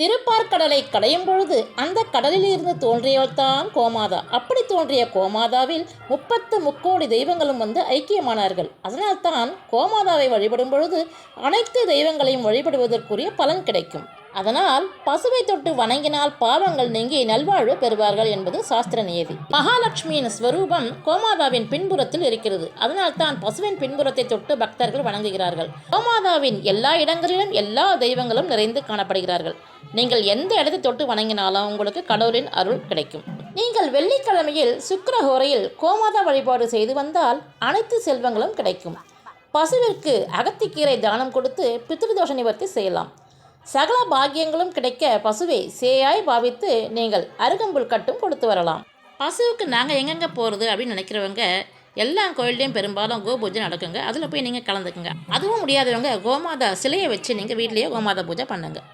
திருப்பார்கடலை கடையும் பொழுது அந்த கடலில் இருந்து தோன்றியவள்தான் கோமாதா. அப்படி தோன்றிய கோமாதாவில் 30 முக்கோடி தெய்வங்களும் வந்து ஐக்கியமானார்கள். அதனால்தான் கோமாதாவை வழிபடும் பொழுது அனைத்து தெய்வங்களையும் வழிபடுவதற்குரிய பலன் கிடைக்கும். அதனால் பசுவை தொட்டு வணங்கினால் பாவங்கள் நீங்கி நல்வாழ்வு பெறுவார்கள் என்பது சாஸ்திர நியதி. மகாலட்சுமியின் ஸ்வரூபம் கோமாதாவின் பின்புறத்தில் இருக்கிறது. அதனால் தான் பசுவின் பின்புறத்தை தொட்டு பக்தர்கள் வணங்குகிறார்கள். கோமாதாவின் எல்லா இடங்களிலும் எல்லா தெய்வங்களும் நிறைந்து காணப்படுகிறார்கள். நீங்கள் எந்த இடத்தை தொட்டு வணங்கினாலும் உங்களுக்கு கடவுளின் அருள் கிடைக்கும். நீங்கள் வெள்ளிக்கிழமையில் சுக்கிரஹோரையில் கோமாதா வழிபாடு செய்து வந்தால் அனைத்து செல்வங்களும் கிடைக்கும். பசுவிற்கு அகத்திக்கீரை தானம் கொடுத்து பித்ருதோஷ நிவர்த்தி செய்யலாம். சகல பாக்கியங்களும் கிடைக்க பசுவை சேயாய் பாவித்து நீங்கள் அருகம்புல் கட்டும் கொடுத்து வரலாம். பசுவுக்கு நாங்கள் எங்கெங்கே போகிறது அப்படின்னு நினைக்கிறவங்க எல்லா கோயில்லையும் பெரும்பாலும் கோபூஜை நடக்குங்க. அதில் போய் நீங்கள் கலந்துக்குங்க. அதுவும் முடியாதவங்க கோமாதா சிலையை வச்சு நீங்கள் வீட்லேயே கோமாதா பூஜை பண்ணுங்கள்.